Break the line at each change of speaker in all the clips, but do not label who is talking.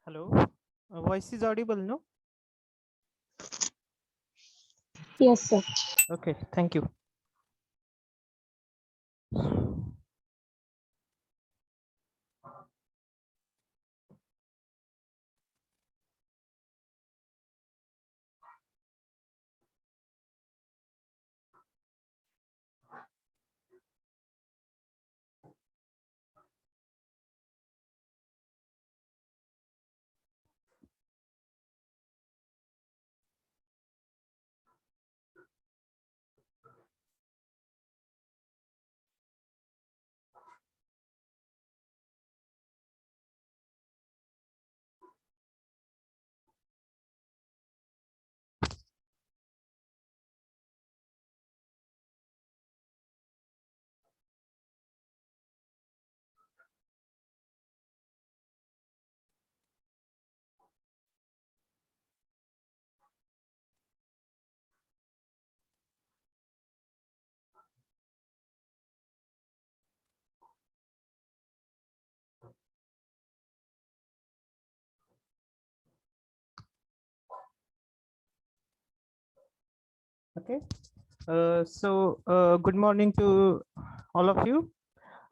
Hello, voice is audible, no?
Yes, sir.
Okay, thank you. Okay, good morning to all of you.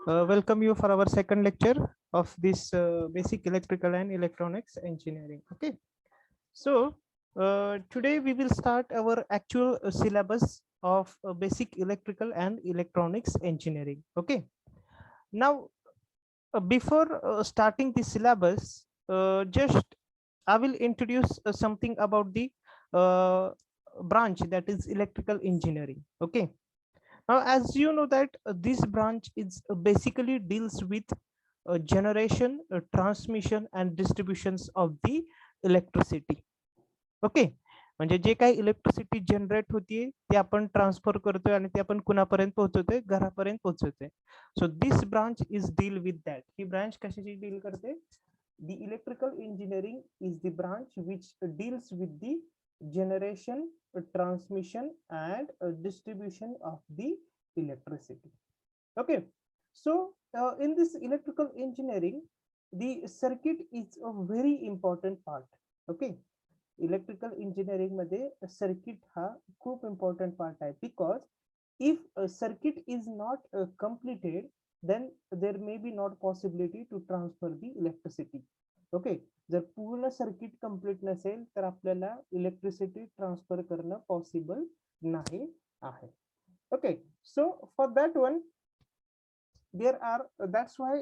Welcome you for our second lecture of this basic electrical and electronics engineering. Okay, so today we will start our actual syllabus of basic electrical and electronics engineering. Okay, now before starting the syllabus, just I will introduce something about the uh, branch, that is electrical engineering. Okay, now as you know that this branch is basically deals with generation, transmission and distributions of the electricity. Okay, म्हणजे जे काही electricity generate होतीये ते आपण transfer करतोय आणि ते आपण कुणापर्यंत पोहोचवतोय, घरापर्यंत पोहोचवतोय. So this branch is deal with that. ही ब्रांच कशाची डील करते? The electrical engineering is the branch which deals with the generation, transmission and distribution of the electricity. Okay, so in this electrical engineering, the circuit is a very important part. Okay, electrical engineering मध्ये circuit हा खूप important part आहे, because if circuit is not completed, then there may be not possibility to transfer the electricity. Okay, जर पूर्ण circuit complete नसेल तर आपल्याला electricity transfer करणं पॉसिबल नाही आहे. Okay, so for that one there are that's why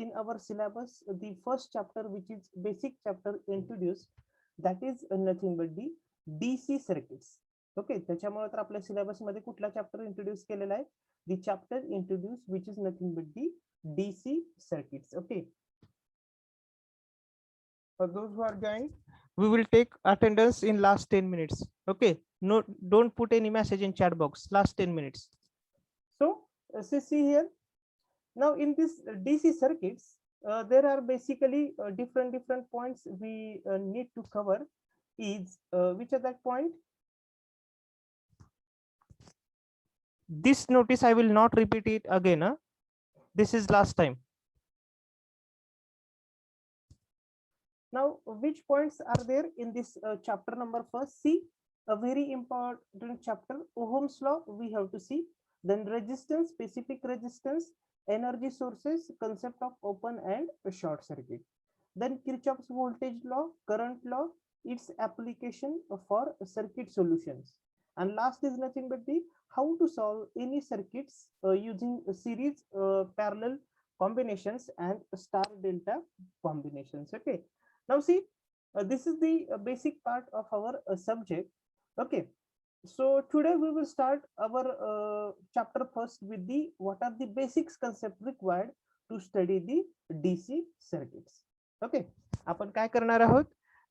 in our syllabus the first chapter, which is basic chapter, introduced, that is nothing but the DC circuits. Okay, त्याच्यामुळे तर आपल्या syllabus मध्ये कुठला chapter introduce केलेला आहे? The chapter introduce which is nothing but the DC circuits. Okay, for those who are joined, we will take attendance in last 10 minutes. Okay, no, don't put any message in chat box. Last 10 minutes. So see here, now in this DC circuits, there are basically different points we need to cover. Is which are that point? This notice I will not repeat it again. This is last time. Now which points are there in this chapter number? First, see, a very important chapter, Ohm's law we have to see. Then resistance, specific resistance, energy sources, concept of open and short circuit. Then Kirchhoff's voltage law, current law, its application for circuit solutions. And last is nothing but the how to solve any circuits using series, parallel combinations and star delta combinations. Okay, now see, this is the basic part of our subject. Okay, so today we will start our chapter first with the what are the basics concept required to study the DC circuits. Okay, आपण काय करणार आहोत?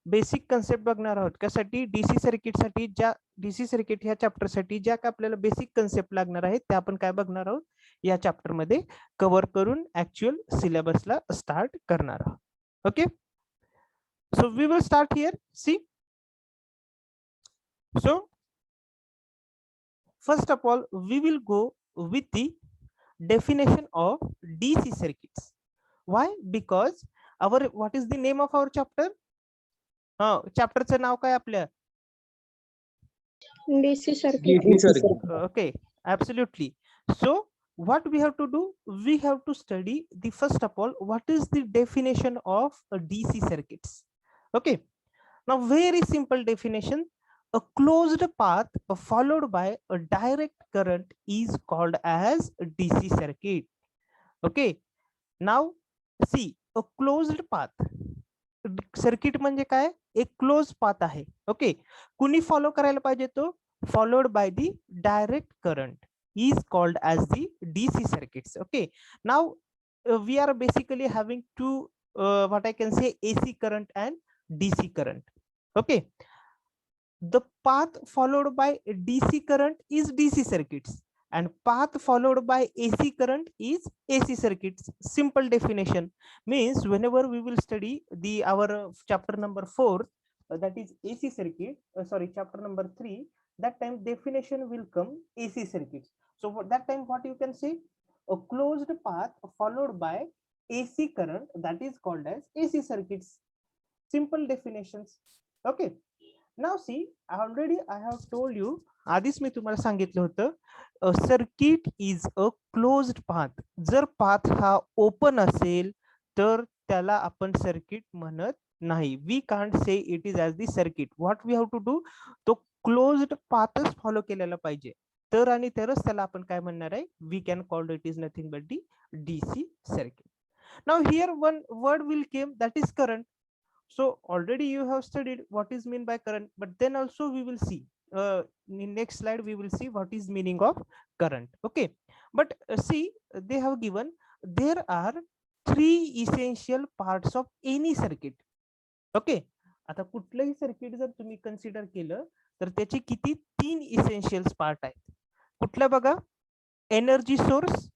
Basic concept बघणार आहोत. कशासाठी? DC circuit साठी. ज्या DC circuit ह्या चॅप्टर साठी ज्या काय आपल्याला बेसिक कन्सेप्ट लागणार आहेत त्या आपण काय बघणार आहोत या चॅप्टर मध्ये कव्हर करून ऍक्च्युअल सिलेबसला स्टार्ट करणार आहोत. Okay, so we will start here. See, so first of all we will go with the definition of DC circuits. Why? Because our what is the name of our chapter? चॅप्टरचं नाव काय आपल्या?
DC circuit.
Okay, absolutely. So what we have to do, we have to study the first of all what is the definition of a DC circuits. Okay, now very simple definition. A closed path followed by a direct current is called as a DC circuit. Okay, now see, a closed path circuit म्हणजे काय? एक close path आहे. Okay, कुणी follow करायला पाहिजे? तो followed by the direct current is called as the DC circuits. Okay, now we are basically having two what I can say AC current and DC current. Okay, the path followed by DC current is DC circuits and path followed by AC current is AC circuits. Simple definition means whenever we will study the our chapter number 4 that is AC circuit, sorry, chapter number 3, that time definition will come AC circuits. So for that time what you can say, a closed path followed by AC current, that is called as AC circuits. Simple definitions. Okay, now see, already I have told you, आधीच मी तुम्हाला सांगितलं होतं circuit is a closed path. जर path हा open असेल तर त्याला आपण सर्किट म्हणत नाही. We can't say it is as the circuit. What we have to do, तो क्लोज्ड पाथच फॉलो केलेला पाहिजे, तर आणि तरच त्याला आपण काय म्हणणार आहे, we can call it is nothing but the DC circuit. Now here one word will came, that is current. So already you have studied what is mean by current, but then also we will see in next slide we will see what is meaning of current. Okay, but see, they have given there are three essential parts of any circuit. Okay, आता कुठलंही circuit जर तुम्ही consider केलं तर त्याची किती 3 essentials part आहेत. कुठल्या बघा, एनर्जी सोर्स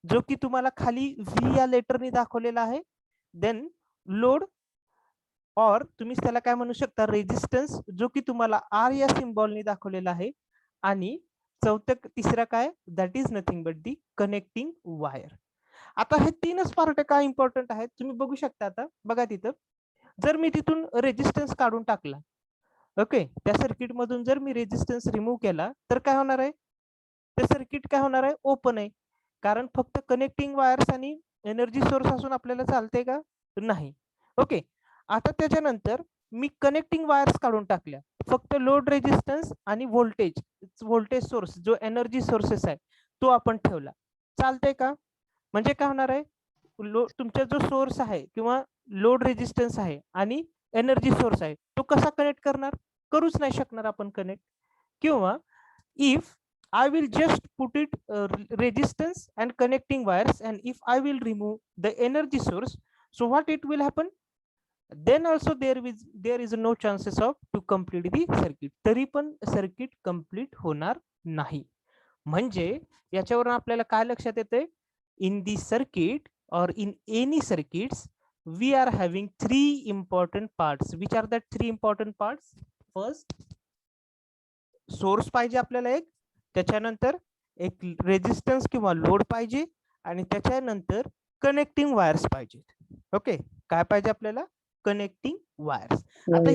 जो की तुम्हाला खाली V या लेटरने दाखवलेला आहे, देन लोड और तुम्ही त्याला काय म्हणू शकता, रेजिस्टन्स जो की तुम्हाला R या सिम्बॉलने दाखवलेला आहे, आणि तिसरा काय, that is nothing but the connecting wire. आता हे तीनच पार्ट काय इम्पॉर्टंट आहेत तुम्ही बघू शकता. आता बघा तिथं, जर मी तिथून रेजिस्टन्स काढून टाकला, ओके, त्या सर्किट मधून जर मी रेजिस्टन्स रिमूव्ह केला तर काय होणार आहे, ते सर्किट काय होणार आहे, ओपन आहे. कारण फक्त कनेक्टिंग वायर्स आणि एनर्जी सोर्स असून आपल्याला चालते का, नाही. ओके, आता त्याच्यानंतर मी कनेक्टिंग वायर्स काढून टाकल्या, फक्त लोड रेजिस्टन्स आणि व्होल्टेज सोर्स जो एनर्जी सोर्सेस आहे तो आपण ठेवला, चालते का? म्हणजे काय होणार आहे, तुमचा जो सोर्स आहे किंवा लोड रेजिस्टन्स आहे आणि एनर्जी सोर्स आहे तो कसा कनेक्ट करणार, करूच नाही शकणार आपण कनेक्ट. किंवा if I will just put it resistance and connecting wires, and if I will remove the energy source, so what it will happen, then also there is no chances of to complete the circuit. तरी पण circuit complete होणार नाही. म्हणजे याच्यावरून आपल्याला काय लक्षात येते, इन दी सर्किट और in any circuits we are having three important parts. Which are the three important parts? First, source पाहिजे आपल्याला एक, त्याच्यानंतर एक रेजिस्टन्स किंवा लोड पाहिजे, आणि त्याच्यानंतर कनेक्टिंग वायर्स पाहिजे. ओके, काय पाहिजे आपल्याला, कनेक्टिंग वायर्स. आता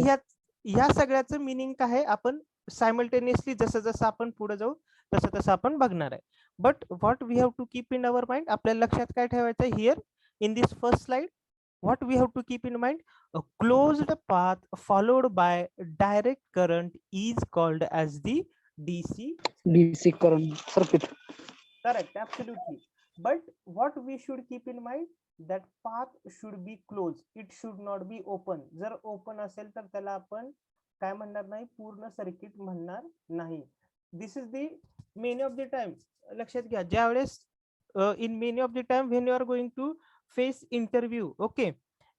ह्या सगळ्याचं मिनिंग काय आहे आपण सायमल्टेनियसली जसं जसं आपण पुढे जाऊ तसं तसं आपण बघणार आहे. But what we have to keep in our mind, आपल्याला लक्षात काय ठेवायचं here in this first slide, what we have to keep in mind, a closed path followed by direct current is called as the DC
current circuit.
Correct, absolutely. But what we should keep in mind, that path should be closed, it should not be open. जर open असेल तर त्याला आपण काय म्हणणार नाही, पूर्ण circuit म्हणणार नाही. This is the many of the time, लक्षात घ्या, ज्यावेळेस in many of the time when you are going to face interview, okay,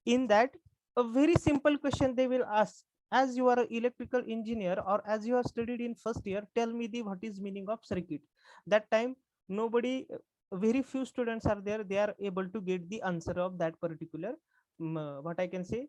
in that a very simple question they will ask, as you are an electrical engineer or as you have studied in first year, tell me the what is meaning of circuit. That time nobody, very few students are there, they are able to get the answer of that particular what I can say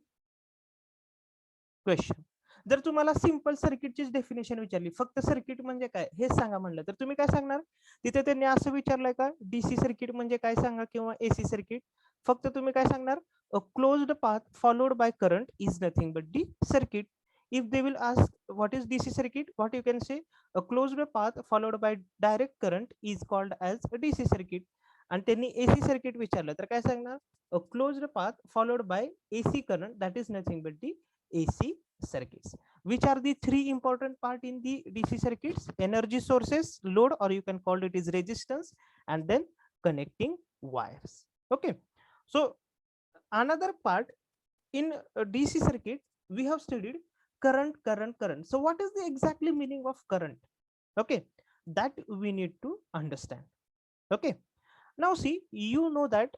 question. जर तुम्हाला simple सर्किटची definition विचारली, फक्त circuit म्हणजे काय हे सांगा म्हणलं, तर तुम्ही काय सांगणार, तिथे त्यांनी असं विचारलंय का, DC सर्किट म्हणजे काय सांगा किंवा AC सर्किट, फक्त तुम्ही काय सांगणार, a closed path followed by current is nothing but the circuit. If they will ask what is DC circuit, what you can say, a closed path followed by direct current is called as a DC circuit. आणि त्यांनी AC circuit विचारलं तर काय सांगणार, a closed path followed by AC current, that is nothing but the AC circuits. Which are the three important part in the DC circuits? Energy sources, load, or you can call it is resistance, and then connecting wires. Okay, so another part in DC circuit we have studied current. So what is the exactly meaning of current? Okay, that we need to understand. Okay, now see, you know that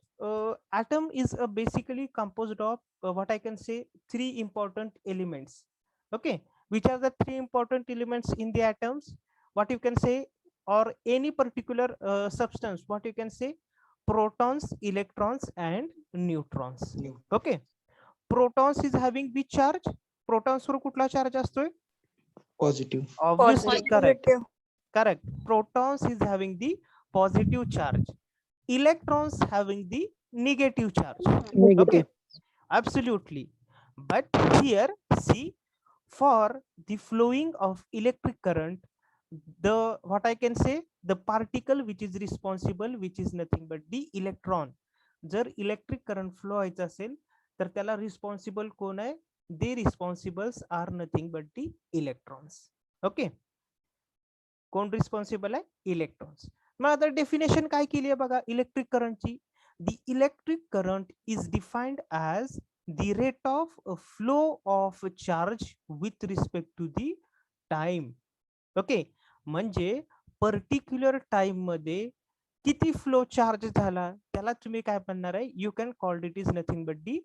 atom is basically composed of what I can say three important elements. Okay, which are the three important elements in the atoms? What you can say, or any particular substance, what you can say, protons, electrons, and neutrons. Okay, protons is having the charge. Protons वर कुठला charge असतोय?
Positive.
Obviously, correct. Protons is having the positive charge. Electrons having the negative charge.
Negative.
Okay, absolutely. But here, see, for the flowing of electric current, the what I can say, the particle which is responsible, which is nothing but the electron. जर electric current flow व्हायचा असेल तर त्याला responsible कोण आहे? They responsibles are nothing but the electrons. Okay, कोण responsible आहे? Electrons. मग आता डेफिनेशन काय केली आहे बघा इलेक्ट्रिक करंटची. The electric current is defined as the rate of flow of charge with respect to the time. Okay, म्हणजे पर्टिक्युलर टाइम मध्ये किती फ्लो चार्ज झाला त्याला तुम्ही काय म्हणणार आहे? You can call it is nothing but the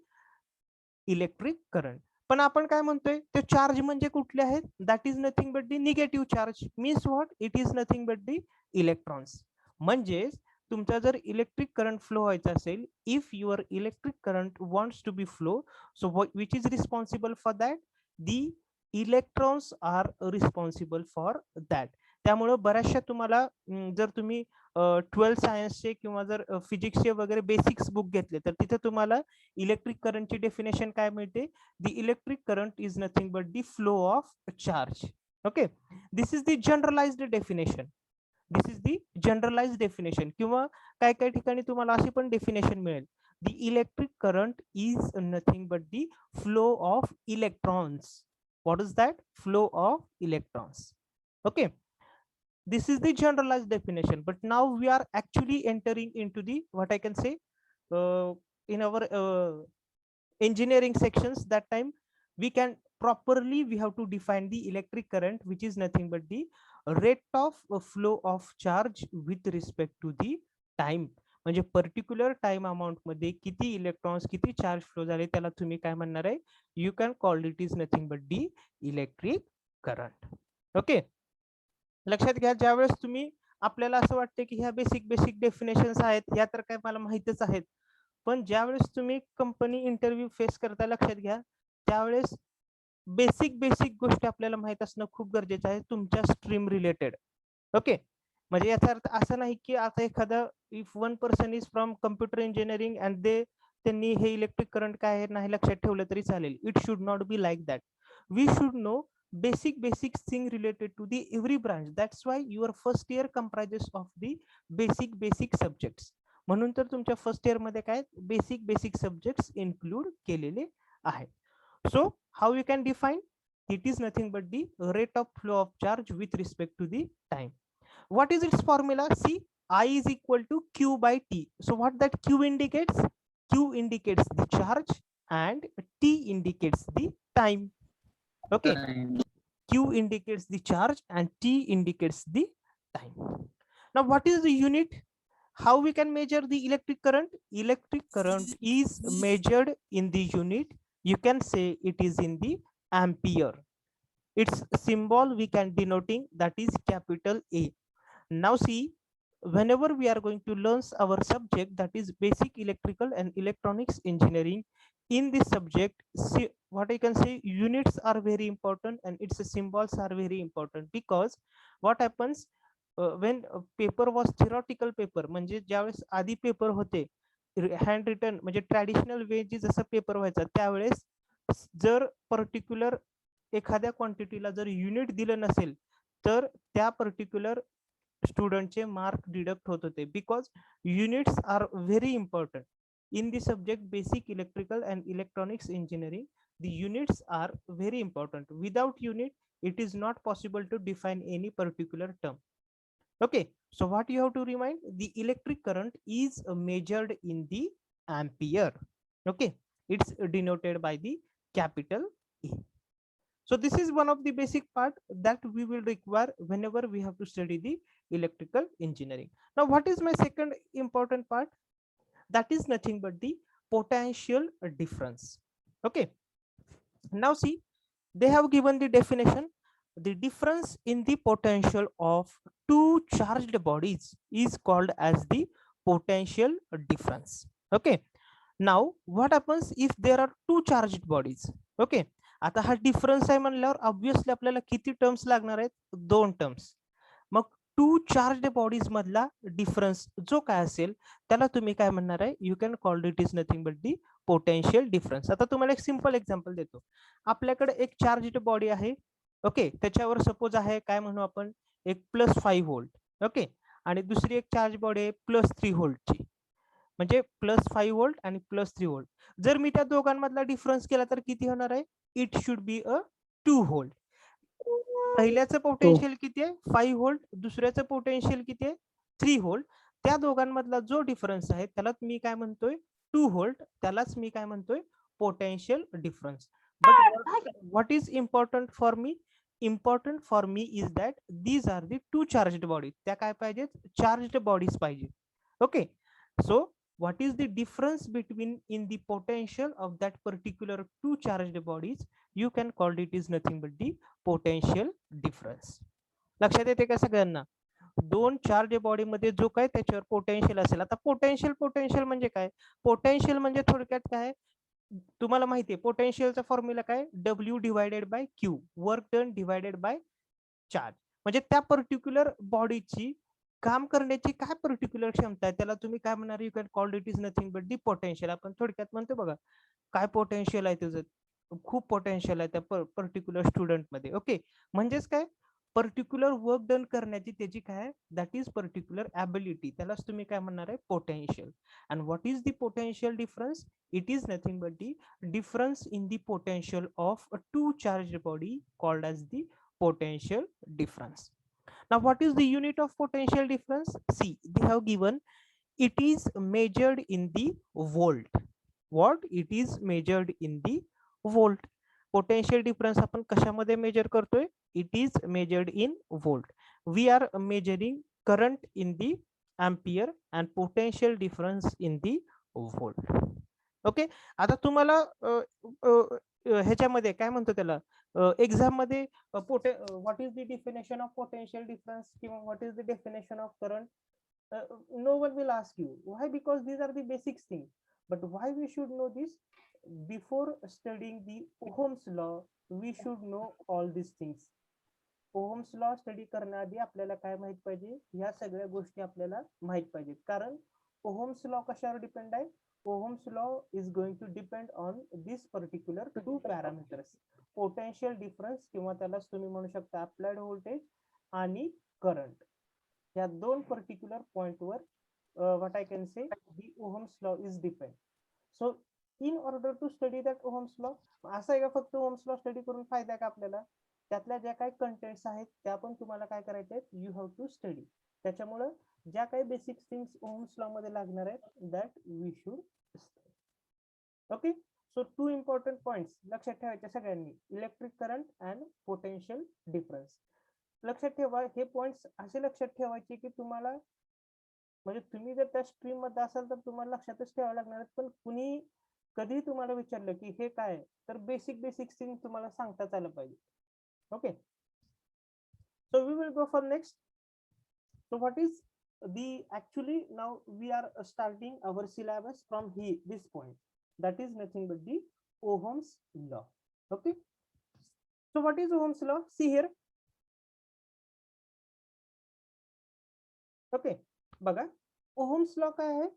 electric current. पण आपण काय म्हणतोय ते चार्ज म्हणजे कुठले आहेत? That is nothing but the negative charge. Means what? It is nothing but the electrons. म्हणजे तुमचा जर इलेक्ट्रिक करंट फ्लो व्हायचा असेल, if your electric current wants to be flow, so which is responsible for that? The electrons are responsible for that. त्यामुळे बऱ्याचशा तुम्हाला जर तुम्ही 12th सायन्सचे किंवा जर फिजिक्सचे वगैरे बेसिक्स बुक घेतले तर तिथे तुम्हाला इलेक्ट्रिक करंटची डेफिनेशन काय मिळते? The electric current is nothing but the flow of charge. Okay, this is the generalized definition. This is the generalized definition. किंवा काय काय ठिकाणी तुम्हाला अशी पण डेफिनेशन मिळेल, the electric current is nothing but the flow of electrons. What is that? Flow of electrons. Okay, this is the generalized definition, but now we are actually entering into the what I can say in our engineering sections. That time we can properly we have to define the electric current, which is nothing but the rate of flow of charge with respect to the time. म्हणजे particular time amount मध्ये किती electrons किती charge flow झाले त्याला तुम्ही काय म्हणणार आहे? You can call it is nothing but the electric current. Okay, लक्षात घ्या. ज्यावेळेस तुम्ही आपल्याला असं वाटतं की ह्या बेसिक डेफिनेशन्स आहेत या तर काय मला माहितच आहेत, पण ज्यावेळेस तुम्ही कंपनी इंटरव्ह्यू फेस करता, लक्षात घ्या, त्यावेळेस बेसिक गोष्टी आपल्याला माहित असणं खूप गरजेचं आहे तुमच्या स्ट्रीम रिलेटेड. ओके, म्हणजे याचा अर्थ असा नाही की आता एखादा if one person is from computer engineering and त्यांनी हे इलेक्ट्रिक करंट काय आहे नाही लक्षात ठेवलं तरी चालेल. It should not be like that. We should know basic thing related to the every branch. That's why your first year comprises of the basic subjects. म्हणून तर तुमच्या फर्स्ट इयर मध्ये काय बेसिक सब्जेक्ट्स इन्क्लूड केलेले आहेत. So how you can define? It is nothing but the rate of flow of charge with respect to the time. What is its formula? See, I is equal to Q by T. So what that Q indicates? Q indicates the charge and T indicates the time. Okay, Q indicates the charge and T indicates the time. Now what is the unit? How we can measure the electric current? Electric current is measured in the unit, you can say it is in the ampere. Its symbol we can denoting that is capital A. Now see, whenever we are going to learn our subject that is basic electrical and electronics engineering, in this subject, see, what I can say, units are very important and its symbols are very important. Because what happens when paper was theoretical paper, म्हणजे ज्यावेळेस आधी paper होते hand written म्हणजे traditional वे जी जसं paper व्हायचा त्यावेळेस जर particular एखाद्या क्वांटिटीला जर युनिट दिलं नसेल तर त्या पर्टिक्युलर स्टुडंटचे मार्क डिडक्ट होत होते because units are very important in the subject basic electrical and electronics engineering. The units are very important. Without unit, it is not possible to define any particular term. Okay, so what you have to remind, the electric current is measured in the ampere. Okay, it's denoted by the capital E. So this is one of the basic part that we will require whenever we have to study the electrical engineering. Now what is my second important part? That is nothing but the potential difference. Okay, now see, they have given the definition. The difference in the potential of two charged bodies is called as the potential difference. Okay, now what happens if there are two charged bodies? Okay, आता हा difference आहे म्हणल्यावर obviously आपल्याला किती terms लागणार आहेत? दोन terms. मग टू चार्जड बॉडीज मधला डिफरन्स जो काय असेल त्याला तुम्ही काय म्हणणार आहे? You can call it is nothing but the potential difference. आता तुम्हाला एक सिंपल एक्झाम्पल देतो. आपल्याकडे एक चार्जड बॉडी आहे. ओके, त्याच्यावर सपोज आहे काय म्हणू आपण, एक +5 व्होल्ट. ओके, आणि दुसरी एक चार्ज बॉडी आहे +3 व्होल्टची, म्हणजे +5 व्होल्ट आणि +3 व्होल्ट. जर मी त्या दोघांमधला डिफरन्स केला तर किती होणार आहे? It should be a 2 volt. पहिल्याचं पोटेन्शियल किती आहे? 5 व्होल्ट. दुसऱ्याचं पोटेन्शियल किती आहे? 3 व्होल्ट. त्या दोघांमधला जो डिफरन्स आहे त्याला मी काय म्हणतोय? 2 व्होल्ट. त्यालाच मी काय म्हणतोय? Potential difference. But what is important for me? Important for me is that these are the two charged bodies. त्या काय पाहिजेत? चार्ज्ड बॉडीज पाहिजे. Okay, so what is the difference between in the potential of that particular two charged bodies? You can call it is nothing but the potential difference. लक्षात येते का सगळ्यांना? दोन charge body मध्ये जो काय त्याच्यावर पोटेन्शियल असेल. आता पोटेन्शियल म्हणजे काय? पोटेन्शियल म्हणजे थोडक्यात काय, तुम्हाला माहिती आहे पोटेन्शियलचा फॉर्म्युला काय? W divided by Q, work done divided by charge. म्हणजे त्या पर्टिक्युलर बॉडीची काम करण्याची काय पर्टिक्युलर क्षमता आहे त्याला तुम्ही काय म्हणणार? You can call it is nothing but the potential. आपण थोडक्यात म्हणतो बघा, काय पोटेन्शियल आहे तुझं? खूप पोटेन्शियल आहे त्या पर्टिक्युलर स्टुडंट मध्ये. ओके, म्हणजेच काय? पर्टिक्युलर वर्क डन करण्याची त्याची काय, दॅट इज पर्टिक्युलर ॲबिलिटी. त्यालाच तुम्ही काय म्हणणार आहे? Potential. And what is the potential difference? It is nothing but the difference in the potential of a two charge body called as the potential difference. Now what is the unit of potential difference? See, they have given it is measured in the volt. What? It is measured in the volt. Potential difference आपण कशामध्ये major करतोय? It is measured in volt. We are measuring current in the ampere and potential difference in the volt. Okay, आता तुम्हाला ह्याच्यामध्ये काय म्हणतो त्याला, exam मध्ये what is the definition of potential difference किंवा what is the definition of current? No one will ask you. Why? Because these are the basic thing. But why we should know this? Before studying the Ohm's law we should know all this things. Ohm's law study करण्याआधी आपल्याला काय माहित पाहिजे? ह्या सगळ्या गोष्टी आपल्याला माहित पाहिजेत. कारण ओहम्स लॉ कशावर डिपेंड आहे? Ohm's law is going to depend on this particular two parameters, potential difference किंवा त्यालाच तुम्ही म्हणू शकता applied voltage आणि current. या दोन particular point were what I can say the Ohm's law is depend. So in order to study that Ohm's law, असं आहे का फक्त Ohm's law स्टडी करून फायदा आहे का आपल्याला? त्यातल्या ज्या काही कंटेंट्स आहेत त्या पण तुम्हाला काय करायचे आहेत? You have to study. त्याच्यामुळे ज्या काही बेसिक थिंग्स ओहम्स लॉ मध्ये लागणार आहेत that we should. Okay, so two important points लक्षात ठेवायचे सगळ्यांनी, electric current and potential difference. लक्षात ठेवा, हे पॉइंट्स असे लक्षात ठेवायचे की तुम्हाला, म्हणजे तुम्ही जर त्या स्ट्रीम मध्ये असाल तर तुम्हाला लक्षातच ठेवावं लागणार आहेत. पण कुणी कधी तुम्हाला विचारलं की हे काय, तर बेसिक थिंग तुम्हाला सांगताच आलं पाहिजे. Okay, so we will go for next. So what is the actually now we are starting our syllabus from this point, that is nothing but the Ohm's law. Okay, so what is Ohm's law? See here. Okay, बघा Ohm's law काय आहे?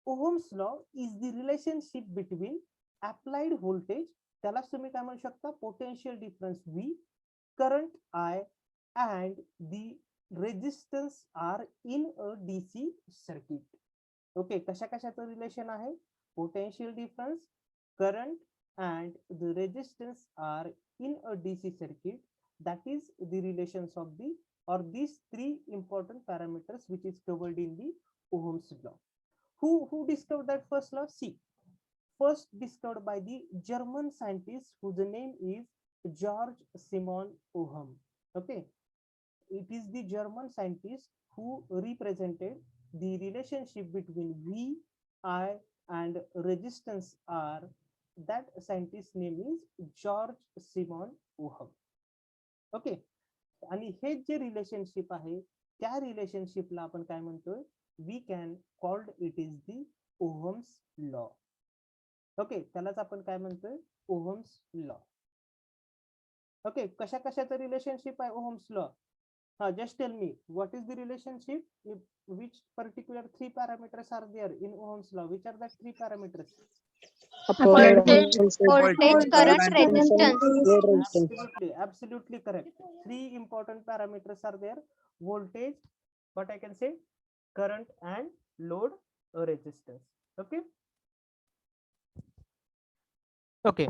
Ohm's law is the relationship between applied voltage, त्यालाच तुम्ही काय म्हणू शकता, potential difference V, current I, and the resistance R in a DC circuit. Okay, कशा कशाचं रिलेशन आहे, potential difference, current and the resistance are in a DC circuit. That is the relations of the or these three important parameters which is covered in the Ohm's law. Who discovered that first law? See, first discovered by the German scientist whose name is Georg Simon Ohm. Okay, it is the German scientist who represented the relationship between V, I, and resistance R. That scientist name is Georg Simon Ohm. Okay, आणि हे जे relationship आहे त्या रिलेशनशिपला आपण काय म्हणतोय, we can called it is the Ohm's law. Okay, त्यालाच आपण काय म्हणतोय, ओहम्स लॉ. ओके, कशा कशाचं रिलेशनशिप आहे ओहम्स लॉ? हा, just tell me what is the relationship, which particular three parameters are there in Ohm's law? Which are the three parameters?
Voltage,
current, resistance.
Absolutely correct. Three important parameters are there: voltage, what I can say, current, and load resistance. Okay. Okay.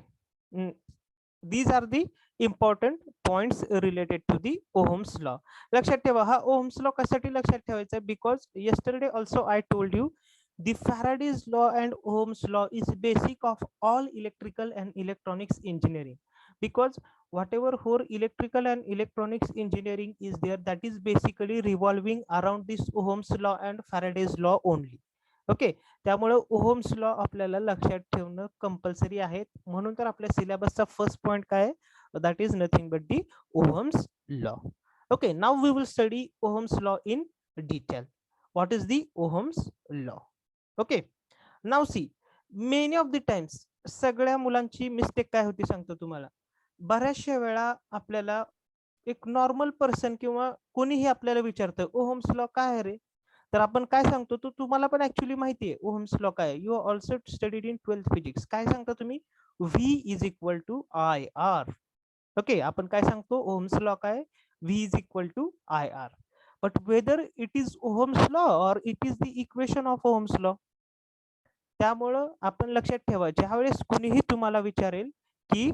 These are the important points related to the Ohm's law. लक्षात ठेवा, हा Ohm's law कशासाठी लक्षात ठेवायचा, because yesterday also I told you the Faraday's law and Ohm's law is basic of all electrical and electronics engineering, because whatever whole electrical and electronics engineering is there, that is basically revolving around this Ohm's law and Faraday's law only. Okay, त्यामुळे Ohm's law आपल्याला लक्षात ठेवणं compulsory आहे. म्हणून तर आपल्या सिलेबसचा first point काय आहे, that is nothing but the Ohm's law. Okay, now we will study Ohm's law in detail. What is the Ohm's law? Okay, now see, many of the times सगळ्या मुलांची mistake काय होती सांगतो तुम्हाला. बऱ्याचशा वेळा आपल्याला एक नॉर्मल पर्सन किंवा कोणीही आपल्याला विचारतं ओहम्स लॉ काय आहे रे, तर आपण काय सांगतो, तो तुम्हाला पण ऍक्च्युअली माहिती आहे ओहम्स लॉ काय. You also studied in 12th physics. काय सांगता तुम्ही, V is equal to I R. Okay, आपण काय सांगतो, ओहम्स लॉ काय, V is equal to I R. But whether it is Ohm's law or it is the equation of Ohm's law. त्यामुळं आपण लक्षात ठेवा, ज्यावेळेस कुणीही तुम्हाला विचारेल की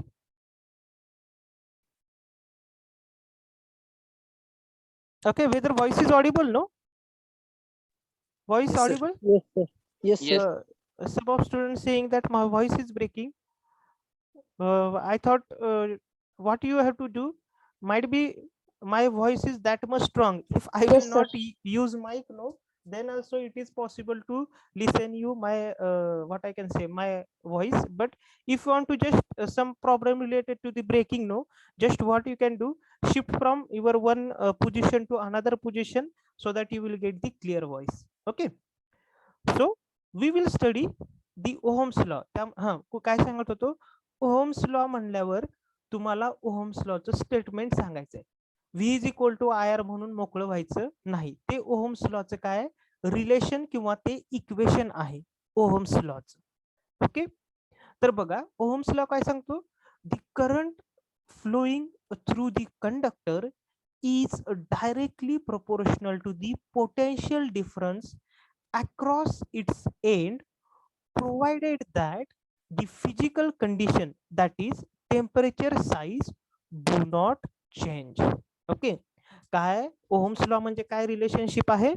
okay, whether voice is audible, no voice
Yes, sir.
audible?
Yes, sir.
Yes, sir.
Some of students saying that my voice is breaking. I thought what you have to do, might be my voice is that much strong. If I will
Yes, sir.
not use mic, no, then also it is possible to listen you my what I can say, my voice. But if you want to just some problem related to the breaking, no, just what you can do, shift from your one position to another position so that you will get the clear voice. Okay, so we will study the Ohm's law. काय सांगत होतो, Ohm's law म्हणल्यावर तुम्हाला Ohm's लॉचं statement सांगायचंय. V is equal to I R म्हणून मोकळं व्हायचं नाही. ते ओहम्स लॉचं काय रिलेशन किंवा ते इक्वेशन आहे ओहम्स लॉचं. ओके, तर बघा ओहम्स लॉ काय सांगतो, the current flowing through the conductor is directly proportional to the potential difference across its end, provided that the physical condition, that is temperature, size, do not change. Okay, काय Ohm's law म्हणजे काय relationship आहे,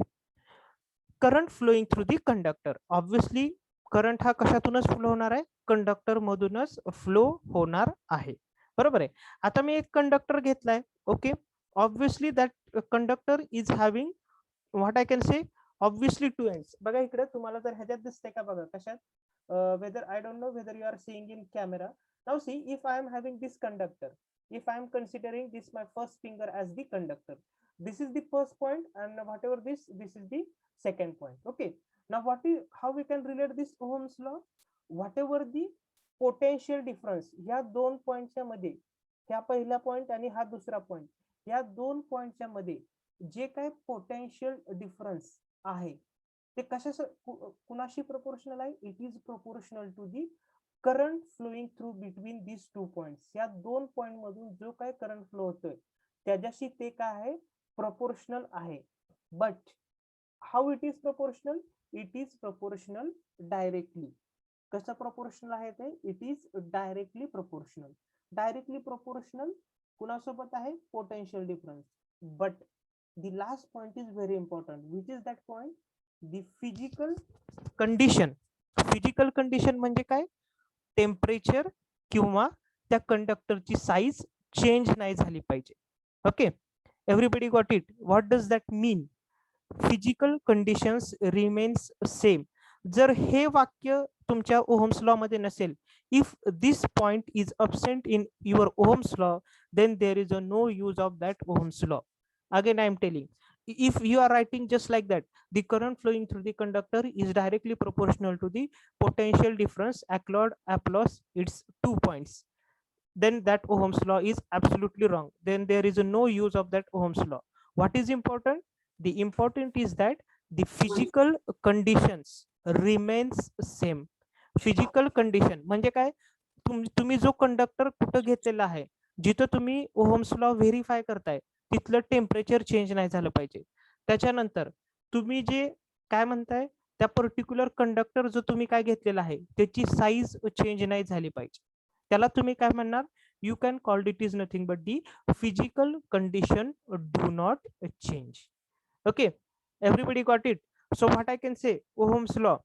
current flowing through the conductor. Obviously current हा कशातूनच flow होणार आहे, conductor मधूनच flow होणार आहे, बरोबर आहे. आता मी एक कंडक्टर घेतलाय. Okay, obviously that conductor is having what I can से, ऑब्विसली टू एंड्स. बघा इकडे तुम्हाला जर ह्याच्यात दिसते का, बघा कशात, whether I don't know whether you are seeing in camera. Now see, if I am having this conductor, if I am considering this my first finger as the conductor, this is the first point, and whatever this is the second point. Okay, now how we can relate this Ohm's law, whatever the potential difference या दोन पॉइंटच्या मध्ये, ह्या पहिला point आणि हा दुसरा point, या दोन पॉइंटच्या मध्ये जे काय पोटेन्शियल डिफरन्स आहे ते कुणाशी प्रोपोर्शनल आहे? It is proportional to the current flowing through between this 2 points. या 2 पॉइंट मधून जो काय करंट फ्लो होतोय त्याच्याशी ते काय आहे? प्रोपोर्शनल आहे. But how it is proportional? It is proportional directly. कसं प्रोपोर्शनल आहे ते? It is directly proportional. Directly proportional कुणासोबत आहे? Potential difference. But the last point is very important. Which is that point? The physical condition. Physical condition म्हणजे काय? Temperature किंवा त्या कंडक्टरची size change नाही झाली पाहिजे. Okay, everybody got it? What does that mean? Physical conditions remains same. जर हे वाक्य तुमच्या ओहम्स लॉ मध्ये नसेल, if this point is absent in your Ohm's law, then there is a no use of that Ohm's law. Again I am telling, if you are writing just like that, the current flowing through the conductor is directly proportional to the potential difference across its 2 points, then that Ohm's law is absolutely wrong. Then there is no use of that Ohm's law. What is important? The important is that the physical conditions remains same. Physical condition म्हणजे काय? तुम्ही जो conductor कुठं घेतलेला आहे, जिथं तुम्ही Ohm's law verify करताय, तिथलं टेम्परेचर चेंज नाही झालं पाहिजे. त्याच्यानंतर तुम्ही जे काय म्हणताय, त्या पर्टिक्युलर कंडक्टर जो तुम्ही काय घेतलेला आहे त्याची साईज चेंज नाही झाली पाहिजे. त्याला तुम्ही काय म्हणणार? You can called it is nothing but the physical condition do not change. Okay, everybody got it? So what I can say? Ohm's law,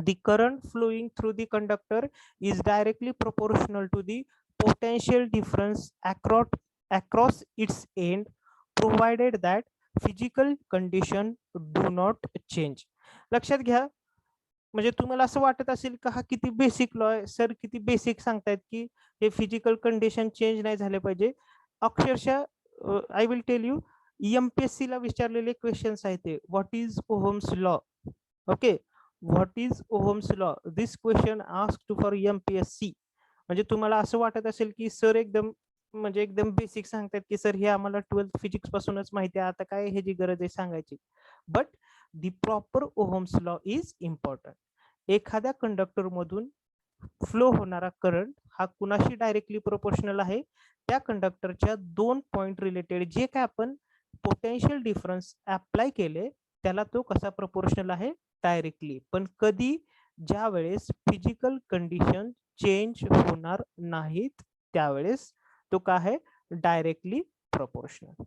the current flowing through the conductor is directly proportional to the potential difference across its end, provided that physical condition do not change. लक्षात घ्या, म्हणजे तुम्हाला असं वाटत असेल का हा किती बेसिक लॉ आहे सर, किती बेसिक सांगतायत की हे फिजिकल कंडिशन चेंज नाही झाले पाहिजे. अक्षरशः I will tell you, MPSC ला विचारलेले क्वेश्चन्स आहेत ते, what is Ohm's law. Okay, what is Ohm's law? This question asked for MPSC. म्हणजे तुम्हाला असं वाटत असेल की सर एकदम बेसिक सांगतात की सर हे आम्हाला 12th फिजिक्स पासूनच माहिती आहे, आता काय ह्याची गरज आहे सांगायची. But the proper Ohm's law is important. एखाद्या कंडक्टर मधून फ्लो होणारा करंट हा कुणाशी डायरेक्टली प्रोपोर्शनल आहे? त्या कंडक्टरच्या 2 पॉइंट रिलेटेड जे काय आपण पोटेन्शियल डिफरन्स अप्लाय केले त्याला तो कसा प्रोपोर्शनल आहे? डायरेक्टली. पण कधी? ज्या वेळेस फिजिकल कंडिशन चेंज होणार नाहीत त्यावेळेस तो काय आहे? Directly proportional.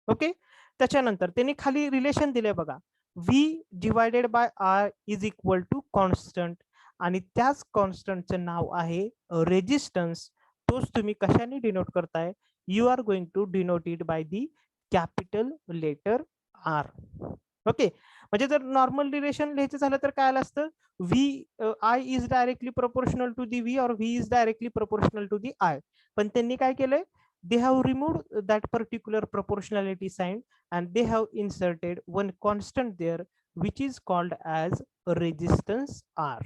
ओके, त्याच्यानंतर त्यांनी खाली रिलेशन दिले बघा, V divided by R is equal to constant, आणि त्याच कॉन्स्टंटचं नाव आहे रेजिस्टन्स. तोच तुम्ही कशाने डिनोट करताय? You are going to denote it by the capital letter R. Okay, म्हणजे जर नॉर्मल रिलेशन लिहायचं झालं तर काय आलं असतं? V I is directly proportional to the V or V is directly proportional to the I. पण त्यांनी काय केलंय? they have removed that particular proportionality sign and they have inserted one constant there which is called as resistance R.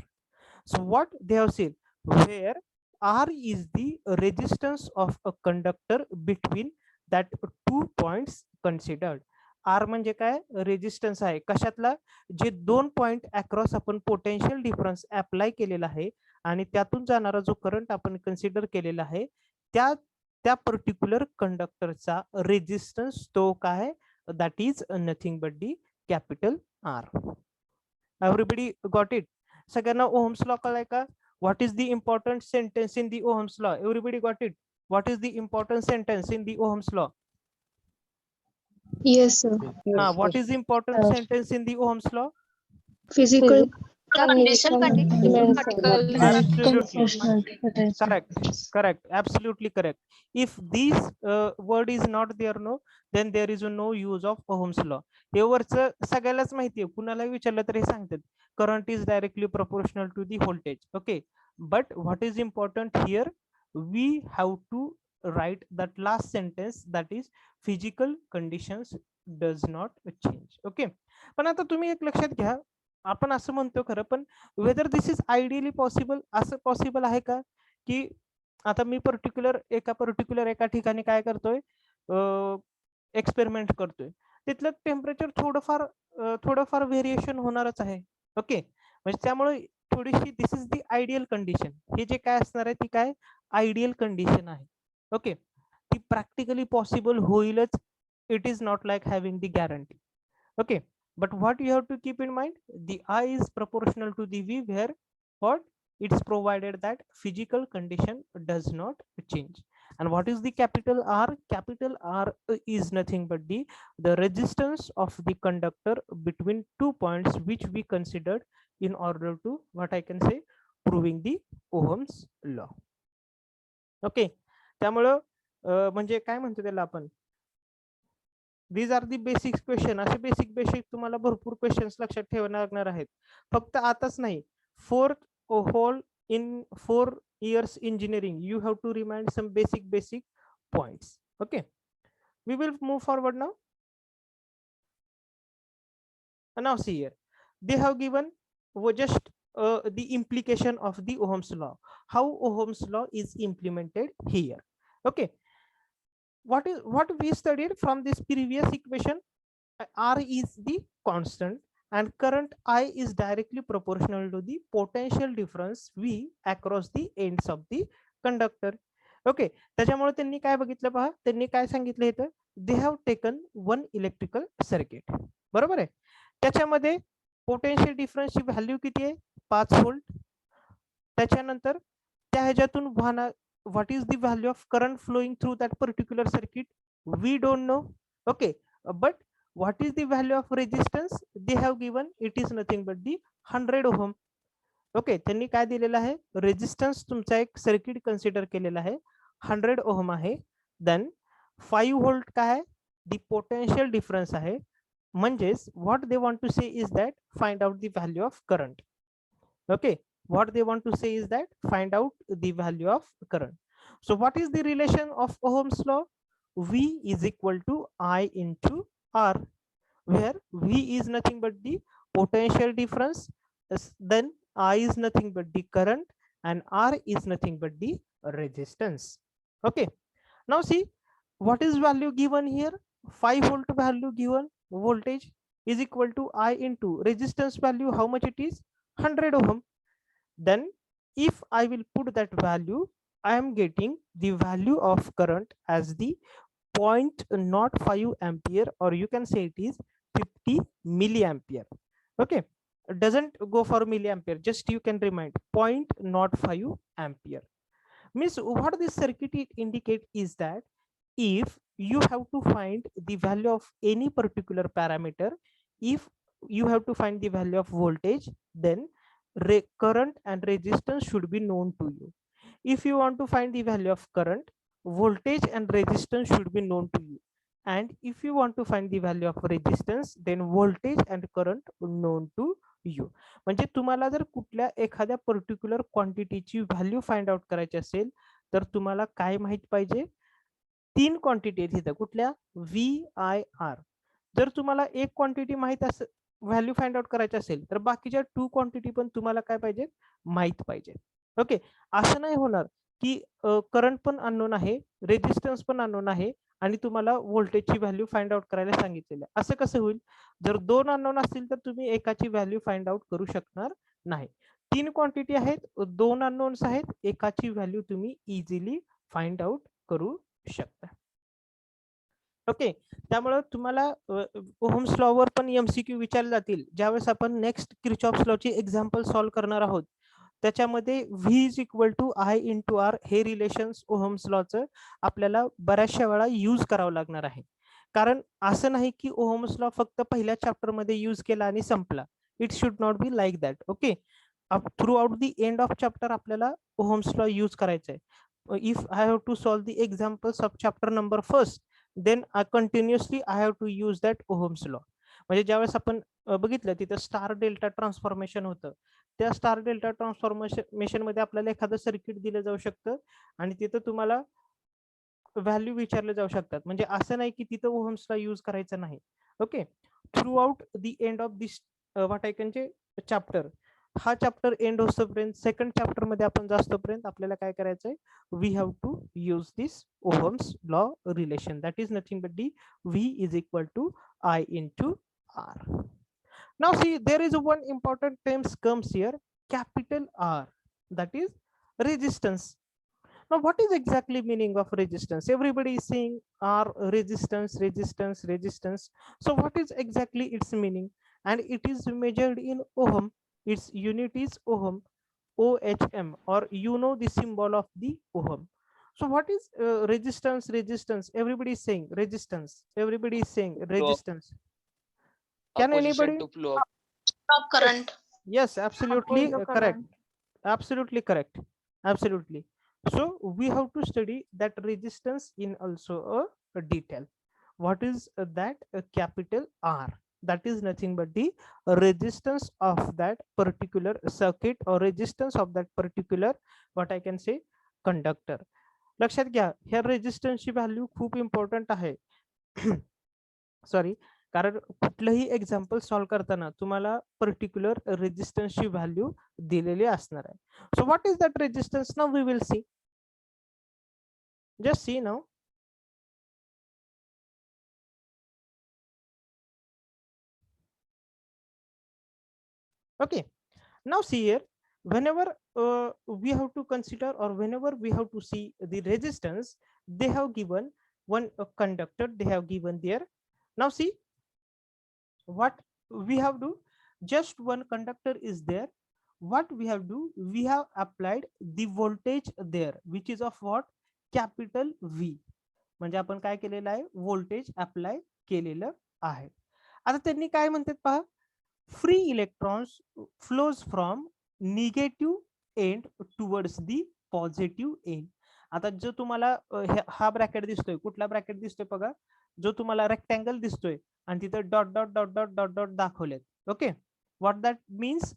So what they have said, where R is the resistance of a conductor between that 2 points considered. R म्हणजे काय? Resistance आहे. कशातला? जे 2 point across आपण potential difference apply केलेला आहे आणि त्यातून जाणारा जो करंट आपण कन्सिडर केलेला आहे त्या पर्टिक्युलर कंडक्टरचा रेजिस्टन्स तो काय? That is nothing but the capital R. Everybody got it? सगळ्यांना ओहम्स लॉ कळलाय का? What is the important sentence in the Ohm's law? Everybody got it? What is the important sentence in the Ohm's law?
Yes, sir.
What is the important sentence in the Ohm's law?
Physical
Condition
Absolutely correct. Absolutely correct. If this word is not there, no, then there is no use of Ohm's law. हे वरचं सगळ्यालाच माहिती आहे, कुणाला विचारलं तर हे सांगतात current is directly proportional to the voltage. Okay, but what is important here? We have to write that last sentence, that is physical conditions does not change. Okay, पण आता तुम्ही एक लक्षात घ्या, आपण असं म्हणतो खरं, पण whether this is ideally possible, असं पॉसिबल आहे का की आता मी एका पर्टिक्युलर एका ठिकाणी काय करतोय, एक्सपेरिमेंट करतोय तिथलं टेम्परेचर थोडंफार व्हेरिएशन होणारच आहे. ओके, म्हणजे त्यामुळे थोडीशी this is the ideal condition. हे जे काय असणार आहे ती काय आयडियल कंडिशन आहे. ओके, ती प्रॅक्टिकली पॉसिबल होईलच. It is not like having the guarantee. Okay, but what you have to keep in mind, the I is proportional to the V, where what it's provided that physical condition does not change. And what is the capital R? Capital R is nothing but the resistance of the conductor between 2 points, which we considered in order to what I can say proving the Ohm's law. Okay, त्यामुळं म्हणजे काय म्हणतो त्याला आपण, these are the basic question. असे basic तुम्हाला भरपूर questions लक्षात ठेवावे लागणार आहेत. फक्त आताच नाही, whole in 4 years engineering you have to remind some basic points. Okay, we will move forward now. And now see here, they have given just the implication of the Ohm's law, how Ohm's law is implemented here. Okay, what we studied from this previous equation, R is the constant and current I is directly proportional to the potential difference V across the ends of the conductor. Okay, त्याच्यामुळे त्यांनी काय बघितलं पहा, त्यांनी काय सांगितलं इथं, they have taken one electrical circuit. बरोबर आहे, त्याच्यामध्ये पोटेन्शियल डिफरन्सची व्हॅल्यू किती आहे 5 व्होल्ट. त्याच्यानंतर त्या ह्याच्यातून वाहणार what is the value of current flowing through that particular circuit, we don't know. Okay, but what is the value of resistance, they have given it is nothing but the 100 ohm. Okay, त्यांनी काय दिलेलं आहे, resistance तुमचा एक circuit consider केलेला आहे 100 ohm आहे. Then 5 volt काय आहे, दी पोटेन्शियल डिफरन्स आहे. म्हणजेच व्हॉट दे वॉन्ट टू से is that find out the value of current. Okay, what they want to say is that find out the value of current. So what is the relation of Ohm's law? V is equal to I into R, where V is nothing but the potential difference, then I is nothing but the current, and R is nothing but the resistance. Okay, now see what is value given here, 5 volt value given, voltage is equal to I into resistance value, how much it is 100 ohm. Then if I will put that value, I am getting the value of current as the 0.05 ampere, or you can say it is 50 milliampere. Okay, it doesn't go for milliampere, just you can remind 0.05 ampere. Means what this circuit indicate is that if you have to find the value of any particular parameter, if you have to find the value of voltage, then current and resistance should be known to you. If you want to find the value of current, voltage and resistance should be known to you. And if you want to find the value of resistance, then voltage and current known to you. म्हणजे तुम्हाला जर कुठल्या एखाद्या particular क्वांटिटीची value find out करायची असेल तर तुम्हाला काय माहित पाहिजे, 3 क्वांटिटी आहेत इथं, कुठल्या, VIR. जर तुम्हाला एक क्वांटिटी माहित असेल, व्हॅल्यू फाइंड आउट करायची असेल, तर बाकीच्या 2 क्वांटिटी पण तुम्हाला काय पाहिजे, माहित पाहिजे. ओके, असं नाही होणार की करंट पण अननोन आहे, रेजिस्टन्स पण अननोन आहे आणि तुम्हाला व्होल्टेजची व्हॅल्यू फाइंड आउट करायला सांगितलेलं. असं कसं होईल, जर 2 अननोन असतील तर तुम्ही एकाची व्हॅल्यू फाइंड आउट करू शकणार नाही. 3 क्वांटिटी आहेत, 2 अननोन्स आहेत, एकाची व्हॅल्यू तुम्ही इझिली फाइंड आउट करू शकता. ओके, त्यामुळे तुम्हाला ओहम्स लॉ वर पण एमसीक्यू विचारले जातील. ज्यावेळेस आपण नेक्स्ट किर्चॉफ्स लॉ ची एक्झाम्पल सॉल्व्ह करणार आहोत, त्याच्यामध्ये V is equal to I into R हे रिलेशन्स ओहम्स लॉचं आपल्याला बऱ्याचशा वेळा यूज करावं लागणार आहे. कारण असं नाही की ओहम्स लॉ फक्त पहिल्या चॅप्टर मध्ये यूज केला आणि संपला. It should not be like that. Okay, throughout the end of chapter आपल्याला ओहम्स लॉ यूज करायचा आहे. If I have to solve the examples of chapter number first, then continuously I have to use that Ohm's law. म्हणजे ज्यावेळेस आपण बघितलं तिथं star delta transformation होतं, त्या स्टार डेल्टा ट्रान्सफॉर्मेशन मध्ये आपल्याला एखादं सर्किट दिलं जाऊ शकतं आणि तिथं तुम्हाला व्हॅल्यू विचारले जाऊ शकतात. म्हणजे असं नाही की तिथं ओहम्स ला यूज करायचं नाही. Okay, throughout the end of this what I can say chapter हा चॅप्टर एंड होतोपर्यंत सेकंड चॅप्टर मध्ये आपण जास्तोपर्यंत आपल्याला काय करायचंय, we have to use this Ohm's law relation, that is nothing but the V is equal to I into R. Now see, there is one important terms comes here, capital R, that is resistance. Now what is exactly meaning of resistance? Everybody is saying R resistance, resistance, resistance. So what is exactly its meaning? And it is measured in ohm. Its unit is ohm, OHM, or you know the symbol of the ohm. So what is resistance? Resistance. Everybody is saying resistance. Everybody is saying resistance. Can
Opposition
anybody?
to flow.
Stop current.
Yes, absolutely correct. Absolutely correct. Absolutely. So we have to study that resistance in also a detail. What is that capital R? That is nothing but the resistance of that particular circuit or resistance of that particular, what I can say, conductor. लक्षात घ्या, ह्या रेजिस्टन्सची value खूप important आहे. Sorry, कारण कुठलंही example solve करताना तुम्हाला particular रेजिस्टन्सची value दिलेली असणार आहे. So what is that resistance? Now we will see. Just see now. Okay, now see here, whenever we have to consider or whenever we have to see the resistance, they have given one conductor, they have given there. Now see what we have do, just one conductor is there. What we have do, we have applied the voltage there, which is of what, capital V. म्हणजे आपण काय केलेलं आहे, voltage apply केलेलं आहे. आता त्यांनी काय म्हणतात पहा, free electrons flows from negative end towards the positive end. आता जो तुम्हाला हा ब्रॅकेट दिसतोय, कुठला ब्रॅकेट दिसतोय बघा, जो तुम्हाला रेक्टँगल दिसतोय आणि तिथे dot dot dot dot dot dot दाखवलेत. Okay, what that means?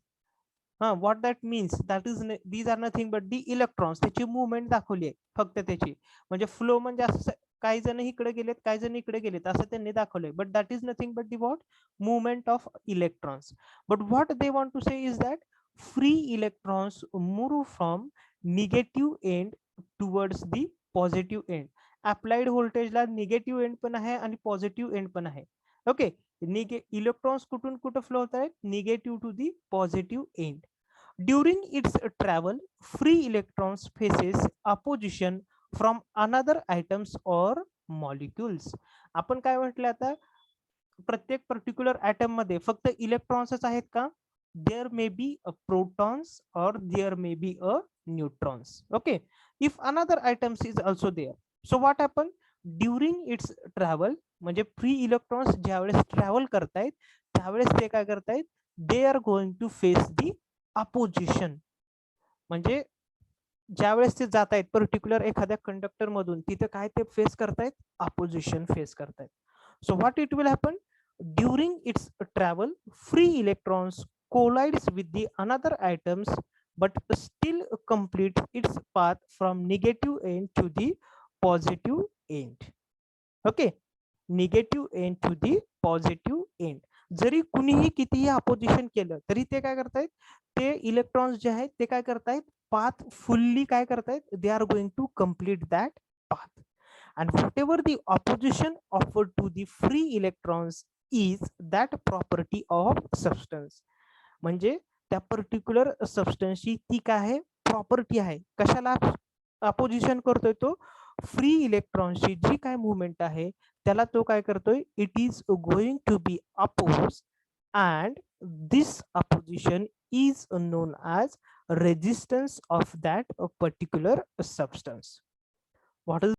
What that means, that is these are nothing but the electrons. त्याची मुवमेंट दाखवली आहे फक्त त्याची, म्हणजे फ्लो म्हणजे असं काही जण इकडे गेलेत, काही जण इकडे गेलेत असं त्यांनी दाखवलंय. But that is nothing but the what, movement of electrons. But what they want to say is that free electrons move from negative end towards the positive end. Applied voltage La negative end पण आहे आणि positive end पण आहे. Okay, electrons कुठून कुठे flow होत आहेत, negative to the positive end. During its travel, free electrons faces opposition from another items or molecules. आपण काय म्हटलं आता, प्रत्येक पर्टिक्युलर ऍटम मध्ये फक्त इलेक्ट्रॉन्सच आहेत का? There may be a protons or there may be a neutrons. Okay, if another items is also there, so what happen during its travel, म्हणजे फ्री इलेक्ट्रॉन्स ज्यावेळेस ट्रॅव्हल करतायत त्यावेळेस ते काय करतायत, they are going to face the opposition. म्हणजे ज्यावेळेस ते जात आहेत पर्टिक्युलर एखाद्या कंडक्टर मधून, तिथे काय ते फेस करतायत, अपोजिशन फेस करतायत. So what it will happen, during its travel, free electrons collides with the another items but still complete its path from negative end to the positive end. Okay, negative end to the positive end. जरी कुणीही कितीही opposition केलं तरी ते काय करतायत, ते electrons जे आहेत ते काय करतायत, पाथ फुल्ली काय करतायत, they are going to complete that path. And whatever the opposition offered to the free electrons is that property of substance. म्हणजे त्या पर्टिक्युलर सबस्टन्सची ती काय आहे, प्रॉपर्टी आहे. कशाला अपोजिशन करतोय तो, फ्री इलेक्ट्रॉन्सची जी काय मुवमेंट आहे त्याला तो काय करतोय, it is going to be oppose and this opposition is known as resistance of that particular substance. What is